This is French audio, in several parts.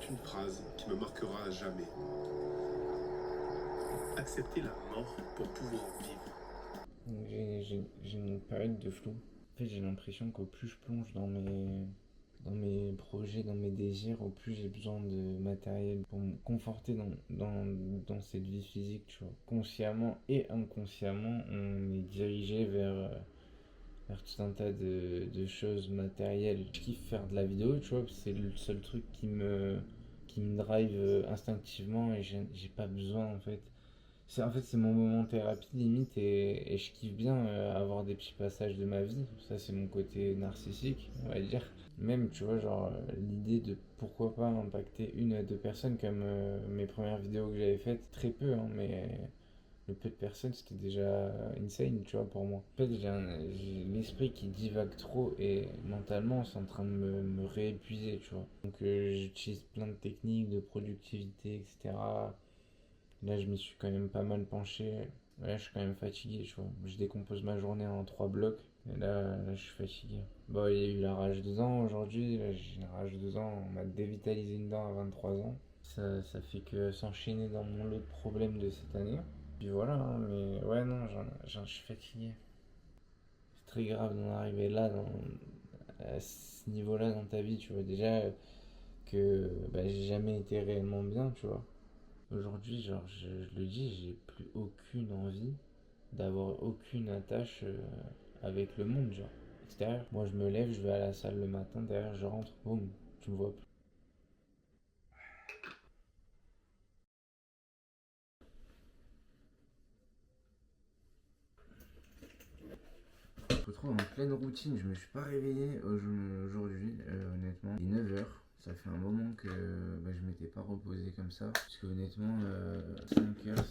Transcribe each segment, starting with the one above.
C'est une phrase qui me marquera à jamais. Accepter la mort pour pouvoir vivre. J'ai une période de flou. En fait, j'ai l'impression qu'au plus je plonge dans mes projets, dans mes désirs, au plus j'ai besoin de matériel pour me conforter dans cette vie physique, tu vois. Consciemment et inconsciemment, on est dirigé vers tout un tas de choses matérielles. Je kiffe faire de la vidéo, tu vois, c'est le seul truc qui me drive instinctivement et j'ai pas besoin en fait. C'est mon moment thérapie limite et je kiffe bien avoir des petits passages de ma vie. Ça, c'est mon côté narcissique, on va dire. Même, tu vois, genre l'idée de pourquoi pas impacter une à deux personnes comme mes premières vidéos que j'avais faites, très peu, hein, mais le peu de personnes, c'était déjà insane, tu vois, pour moi. En fait, j'ai l'esprit qui divague trop et mentalement, c'est en train de me réépuiser, tu vois. Donc, j'utilise plein de techniques de productivité, etc. Là, je m'y suis quand même pas mal penché. Là, je suis quand même fatigué, tu vois. Je décompose ma journée en trois blocs. Et là, je suis fatigué. Bon, il y a eu la rage de dents aujourd'hui. Là, j'ai une rage de dents. On m'a dévitalisé une dent à 23 ans. Ça fait que s'enchaîner dans mon lot de problèmes de cette année. Puis voilà, hein, mais ouais, non, je suis fatigué. C'est très grave d'en arriver là, à ce niveau-là dans ta vie, tu vois. Déjà que bah, j'ai jamais été réellement bien, tu vois. Aujourd'hui, genre, je le dis, j'ai plus aucune envie d'avoir aucune attache avec le monde, genre, extérieur. Moi, je me lève, je vais à la salle le matin, derrière, je rentre, boum, tu me vois plus. Je me retrouve en pleine routine, je me suis pas réveillé aujourd'hui, honnêtement. Il est 9h. Ça fait un moment que bah, je m'étais pas reposé comme ça. Parce que honnêtement, 5 heures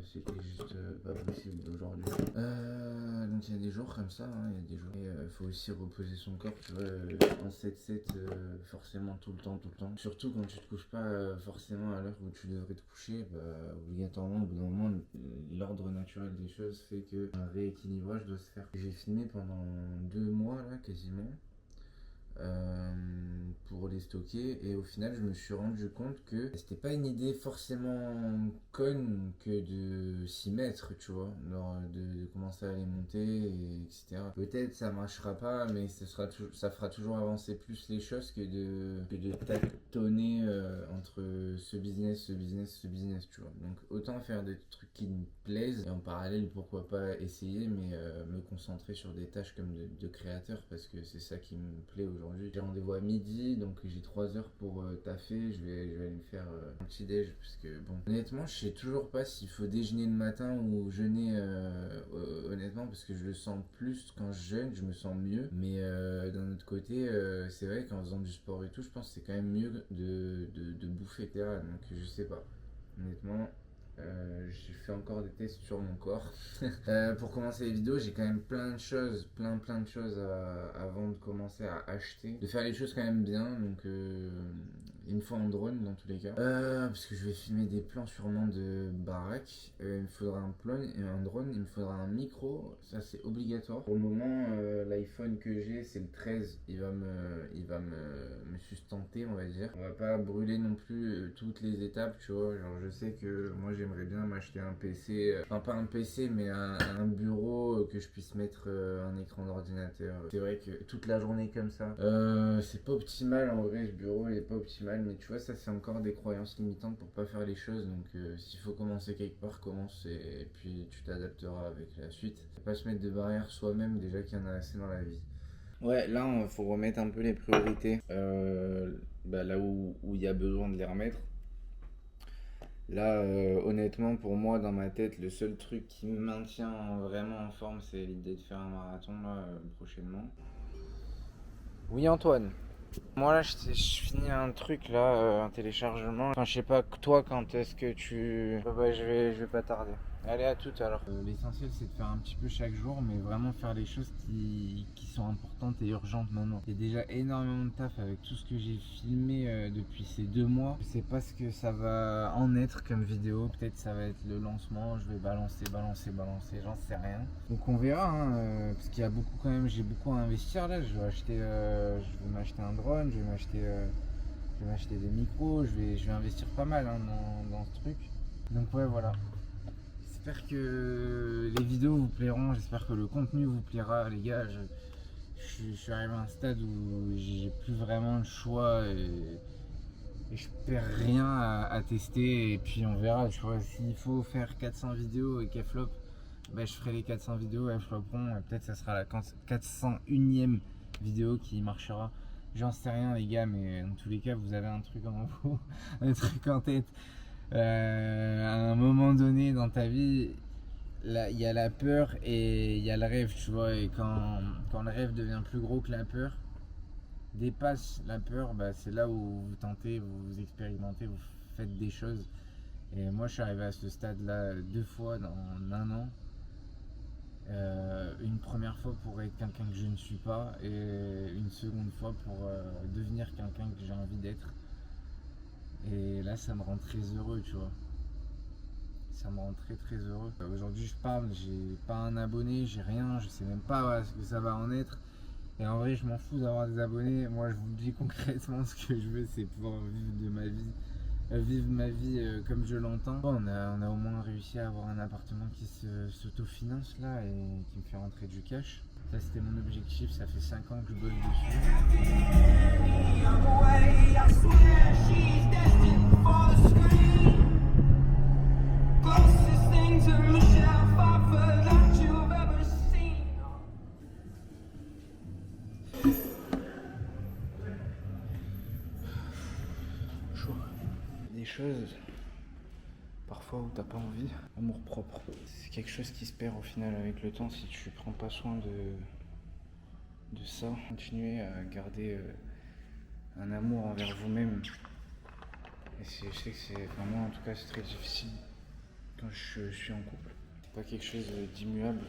c'était juste pas possible aujourd'hui. Donc il y a des jours comme ça, hein, il y a des jours. Il faut aussi reposer son corps, tu vois. En 7-7, forcément tout le temps, tout le temps. Surtout quand tu te couches pas forcément à l'heure où tu devrais te coucher, bah, obligatoirement, au bout d'un moment, l'ordre naturel des choses fait que un rééquilibrage doit se faire. J'ai filmé pendant 2 mois là quasiment pour les stocker et au final je me suis rendu compte que c'était pas une idée forcément conne que de s'y mettre, tu vois, genre de commencer à les monter etc. Peut-être ça marchera pas mais ça fera toujours avancer plus les choses que de tâtonner entre ce business, tu vois. Donc autant faire des trucs qui me plaisent et en parallèle pourquoi pas essayer mais me concentrer sur des tâches comme de créateur parce que c'est ça qui me plaît aujourd'hui. J'ai rendez-vous à midi, donc j'ai 3 heures pour taffer. Je vais aller me faire un petit déj. Parce que, bon, honnêtement, je sais toujours pas s'il faut déjeuner le matin ou jeûner, honnêtement, parce que je le sens plus quand je jeûne, je me sens mieux. Mais d'un autre côté, c'est vrai qu'en faisant du sport et tout, je pense que c'est quand même mieux de bouffer, etc. Donc je sais pas. Honnêtement, j'ai fait encore des tests sur mon corps. Pour commencer les vidéos, j'ai quand même plein de choses, plein de choses avant de commencer à acheter. De faire les choses quand même bien, donc il me faut un drone dans tous les cas. Parce que je vais filmer des plans sûrement de baraque. Il me faudra un plan et un drone, il me faudra un micro, ça c'est obligatoire. Pour le moment, l'iPhone que j'ai, c'est le 13, il va me sustenter, on va dire. On va pas brûler non plus toutes les étapes, tu vois. Genre, je sais que moi j'aimerais bien m'acheter un PC, enfin pas un PC, mais un bureau que je puisse mettre un écran d'ordinateur. C'est vrai que toute la journée comme ça, c'est pas optimal en vrai, ce bureau il est pas optimal, mais tu vois, ça c'est encore des croyances limitantes pour pas faire les choses. Donc s'il faut commencer quelque part, commence et puis tu t'adapteras avec la suite. Faut pas se mettre de barrières soi-même, déjà qu'il y en a assez dans la vie. Ouais, là, il faut remettre un peu les priorités bah, là où il y a besoin de les remettre. Là, honnêtement, pour moi, dans ma tête, le seul truc qui me maintient vraiment en forme, c'est l'idée de faire un marathon là, prochainement. Oui, Antoine. Moi, là, je finis un truc là, un téléchargement. Enfin, je sais pas, toi, quand est-ce que tu. Ouais, je vais pas tarder. Allez, à tout alors. L'essentiel, c'est de faire un petit peu chaque jour, mais vraiment faire les choses qui sont importantes et urgentes maintenant. Il y a déjà énormément de taf avec tout ce que j'ai filmé depuis ces 2 mois. Je sais pas ce que ça va en être comme vidéo. Peut-être ça va être le lancement. Je vais balancer, j'en sais rien. Donc on verra, hein, parce qu'il y a beaucoup quand même. J'ai beaucoup à investir là. Je vais m'acheter un drone, je vais m'acheter Je vais acheter des micros, je vais investir pas mal hein, dans ce truc. Donc ouais voilà. J'espère que les vidéos vous plairont, j'espère que le contenu vous plaira les gars. Je suis arrivé à un stade où j'ai plus vraiment le choix et je perds rien à tester et puis on verra, tu vois, s'il faut faire 400 vidéos et qu'elles flop, ben je ferai les 400 vidéos, elles flopperont et peut-être ça sera la 401ème vidéo qui marchera. J'en sais rien les gars, mais dans tous les cas vous avez un truc en vous, un truc en tête. À un moment donné dans ta vie, il y a la peur et il y a le rêve, tu vois, et quand le rêve devient plus gros que la peur, dépasse la peur, bah, c'est là où vous tentez, vous expérimentez, vous faites des choses. Et moi je suis arrivé à ce stade là 2 fois dans un an. Une première fois pour être quelqu'un que je ne suis pas et une seconde fois pour devenir quelqu'un que j'ai envie d'être. Et là ça me rend très heureux, tu vois. Ça me rend très très heureux. Aujourd'hui je parle, j'ai pas un abonné, j'ai rien, je sais même pas ce que ça va en être. Et en vrai je m'en fous d'avoir des abonnés. Moi je vous dis concrètement ce que je veux, c'est pouvoir vivre ma vie comme je l'entends. On a au moins réussi à avoir un appartement qui s'autofinance là et qui me fait rentrer du cash. Ça c'était mon objectif, ça fait 5 ans que je bosse dessus. Des choses parfois où t'as pas envie. Amour propre, c'est quelque chose qui se perd au final avec le temps si tu prends pas soin de ça. Continuez à garder un amour envers vous-même. Et je sais que enfin moi en tout cas c'est très difficile quand je suis en couple. C'est pas quelque chose d'immuable,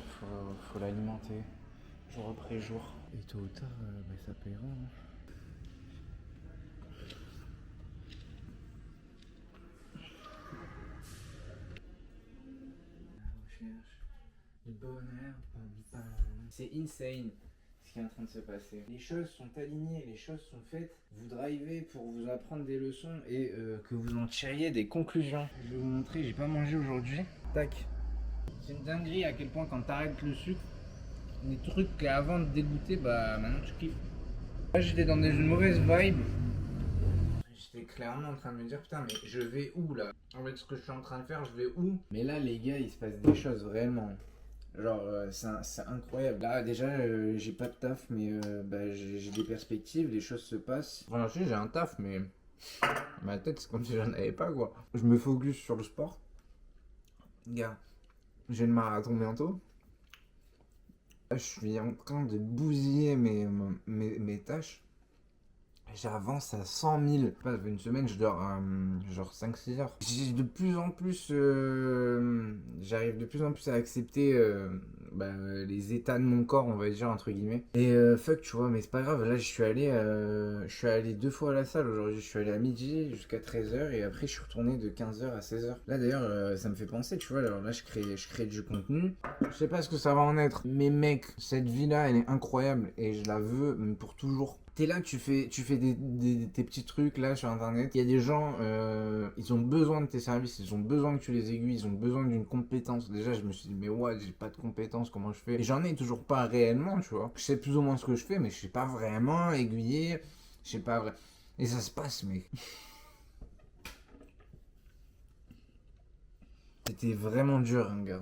faut l'alimenter jour après jour. Et tôt ou tard ça paiera. Hein. Le bonheur, c'est insane ce qui est en train de se passer. Les choses sont alignées, les choses sont faites. Vous drivez pour vous apprendre des leçons et que vous en tiriez des conclusions. Je vais vous montrer, j'ai pas mangé aujourd'hui. Tac. C'est une dinguerie à quel point quand t'arrêtes le sucre, des trucs qu'avant de dégoûter, bah maintenant tu kiffes. Là j'étais dans une mauvaise vibe. J'étais clairement en train de me dire putain mais je vais où là? En fait ce que je suis en train de faire je vais où? Mais là les gars il se passe des choses vraiment. Genre c'est incroyable. Là déjà j'ai pas de taf mais j'ai des perspectives, les choses se passent. Enfin si j'ai un taf mais ma tête c'est comme si j'en avais pas quoi. Je me focus sur le sport. Gars, j'ai le marathon bientôt. Là, je suis en train de bousiller mes tâches. J'avance à 100 000. Pas une semaine, je dors genre 5-6 heures. J'ai de plus en plus. J'arrive de plus en plus à accepter les états de mon corps, on va dire, entre guillemets. Et fuck, tu vois, mais c'est pas grave. Là, je suis allé 2 fois à la salle aujourd'hui. Je suis allé à midi jusqu'à 13h et après, je suis retourné de 15h à 16h. Là, d'ailleurs, ça me fait penser, tu vois. Alors là, je crée du contenu. Je sais pas ce que ça va en être. Mais mec, cette vie-là, elle est incroyable et je la veux pour toujours. T'es là, tu fais tes petits trucs là sur internet. Il y a des gens, ils ont besoin de tes services, ils ont besoin que tu les aiguilles, ils ont besoin d'une compétence. Déjà, je me suis dit, mais ouais, j'ai pas de compétences, comment je fais? Et j'en ai toujours pas réellement, tu vois. Je sais plus ou moins ce que je fais, mais je sais pas vraiment aiguiller. Je sais pas vrai. Et ça se passe, mec. C'était vraiment dur, hein, gars.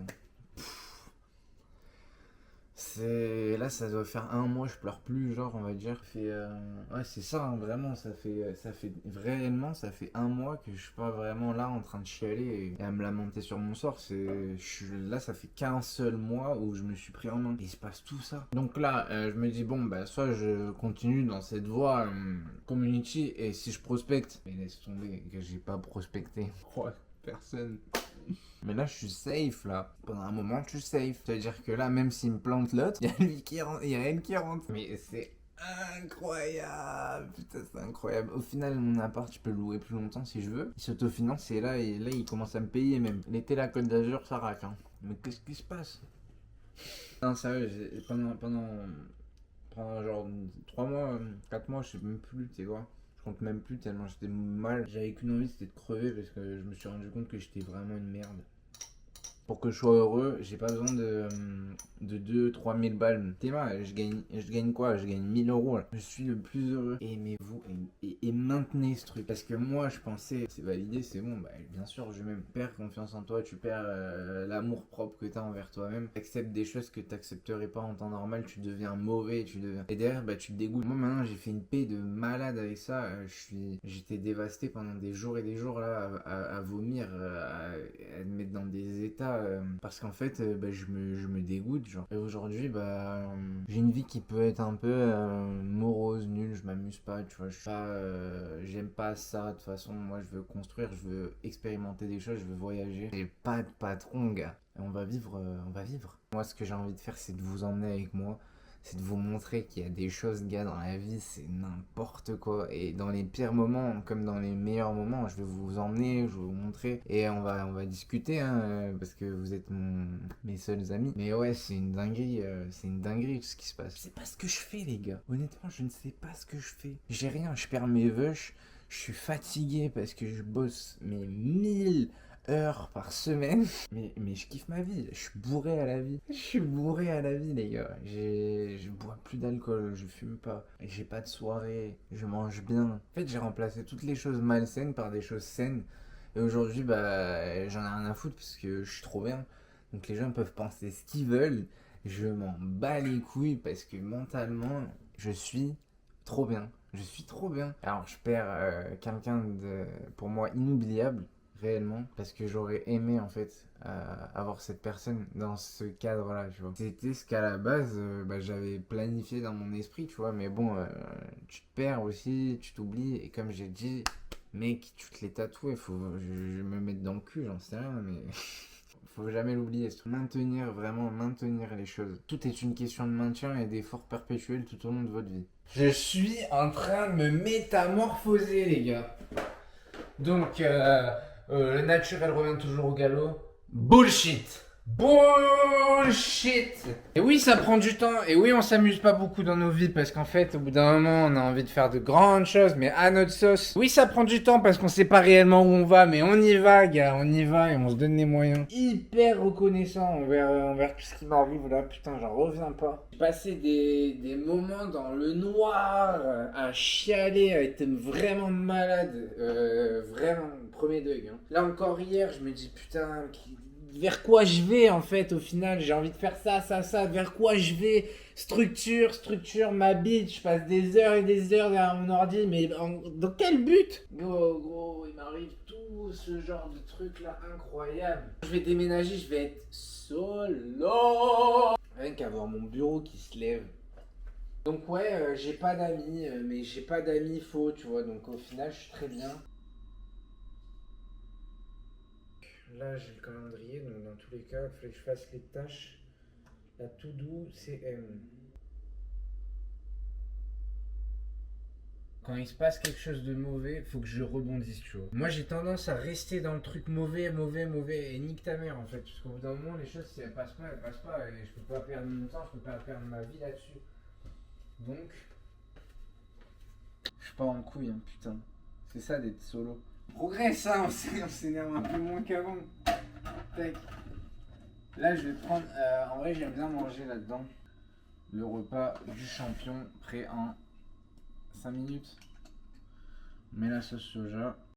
Là ça doit faire 1 mois, je pleure plus, genre on va dire. Ouais c'est ça hein, vraiment, ça fait réellement ça fait 1 mois que je suis pas vraiment là en train de chialer et à me lamenter sur mon sort. Là ça fait qu'un seul mois où je me suis pris en main. Et il se passe tout ça. Donc là je me dis bon bah soit je continue dans cette voie community et si je prospecte. Mais laisse tomber que j'ai pas prospecté. Ouais, personne. Mais là, je suis safe, là. Pendant un moment, je suis safe. C'est-à-dire que là, même s'il me plante l'autre, il y a lui qui rentre, il y a elle qui rentre. Mais c'est incroyable. Putain, c'est incroyable. Au final, mon appart, je peux le louer plus longtemps si je veux. Il s'autofinance et là, il commence à me payer même. L'été, la Côte d'Azur, ça raque. Hein. Mais qu'est-ce qui se passe? Non, sérieux, pendant genre 3 mois, 4 mois, je sais même plus, tu sais quoi. Je compte même plus tellement j'étais mal. J'avais qu'une envie, c'était de crever parce que je me suis rendu compte que j'étais vraiment une merde. Pour que je sois heureux, j'ai pas besoin de 2-3 000 balles. T'es mal, je gagne quoi? Je gagne 1000 euros. Là. Je suis le plus heureux. Aimez-vous et maintenez ce truc. Parce que moi, je pensais, c'est validé, c'est bon. Bah, bien sûr, je même perds confiance en toi. Tu perds l'amour propre que t'as envers toi-même. T'acceptes des choses que t'accepterais pas en temps normal. Tu deviens mauvais. Et derrière, bah, tu te dégoûtes. Moi, maintenant, j'ai fait une paix de malade avec ça. J'étais dévasté pendant des jours et des jours là à vomir, à me mettre dans des états. Parce qu'en fait bah, je me dégoûte genre. Et aujourd'hui j'ai une vie qui peut être un peu morose, nulle, je m'amuse pas, tu vois, je suis pas j'aime pas ça de toute façon. Moi je veux construire, je veux expérimenter des choses, je veux voyager. J'ai pas de patron gars. Et on va vivre. Moi ce que j'ai envie de faire c'est de vous emmener avec moi. C'est de vous montrer qu'il y a des choses, gars, dans la vie, c'est n'importe quoi. Et dans les pires moments, comme dans les meilleurs moments, je vais vous emmener, je vais vous montrer. Et on va discuter, hein, parce que vous êtes mes seuls amis. Mais ouais, c'est une dinguerie ce qui se passe. Je sais pas ce que je fais, les gars. Honnêtement, je ne sais pas ce que je fais. J'ai rien, je perds mes veuches. Je suis fatigué parce que je bosse mes 1000 heures par semaine. Mais je kiffe ma vie. Je suis bourré à la vie. Je suis bourré à la vie, les gars. Je bois plus d'alcool, je fume pas. Et j'ai pas de soirée. Je mange bien. En fait, j'ai remplacé toutes les choses malsaines par des choses saines. Et aujourd'hui, bah, j'en ai rien à foutre parce que je suis trop bien. Donc les gens peuvent penser ce qu'ils veulent. Je m'en bats les couilles parce que mentalement, je suis trop bien. Je suis trop bien. Alors, je perds quelqu'un de, pour moi, inoubliable réellement parce que j'aurais aimé en fait avoir cette personne dans ce cadre là, tu vois. C'était ce qu'à la base bah, j'avais planifié dans mon esprit, tu vois, mais bon tu te perds aussi, tu t'oublies et comme j'ai dit mec tu te les tatoues, il faut je me mettre dans le cul, j'en sais rien mais faut jamais l'oublier, vraiment maintenir les choses. Tout est une question de maintien et d'effort perpétuel tout au long de votre vie. Je suis en train de me métamorphoser les gars. Donc le naturel revient toujours au galop. Bullshit. Bullshit. Et oui, ça prend du temps. Et oui, on s'amuse pas beaucoup dans nos vies parce qu'en fait, au bout d'un moment, on a envie de faire de grandes choses, mais à notre sauce. Oui, ça prend du temps parce qu'on sait pas réellement où on va, mais on y va, gars. On y va et on se donne les moyens. Hyper reconnaissant envers tout ce qui m'arrive là. Putain, j'en reviens pas. J'ai passé des moments dans le noir, à chialer, à être vraiment malade. Vraiment, premier deuil. Hein. Là encore hier, je me dis putain, vers quoi je vais en fait au final, j'ai envie de faire ça, vers quoi je vais, structure ma bite, je passe des heures et des heures derrière mon ordi, mais dans quel but? Gros, il m'arrive tout ce genre de trucs là incroyable. Je vais déménager, je vais être solo. Rien qu'à voir mon bureau qui se lève. Donc ouais, j'ai pas d'amis, mais j'ai pas d'amis faux, tu vois, donc au final je suis très bien. Là, j'ai le calendrier, donc dans tous les cas, il fallait que je fasse les tâches. La to-do, c'est M. Quand il se passe quelque chose de mauvais, faut que je rebondisse, tu vois. Moi, j'ai tendance à rester dans le truc mauvais, et nique ta mère, en fait. Parce qu'au bout d'un moment, les choses, si elles passent pas, et je peux pas perdre mon temps, je peux pas perdre ma vie là-dessus. Donc, je suis pas en couille, hein, putain. C'est ça d'être solo. Progresse, hein, on s'énerve un peu moins qu'avant. Tac. Là, je vais prendre. En vrai, j'aime bien manger là-dedans. Le repas du champion, prêt en 5 minutes. On met la sauce soja.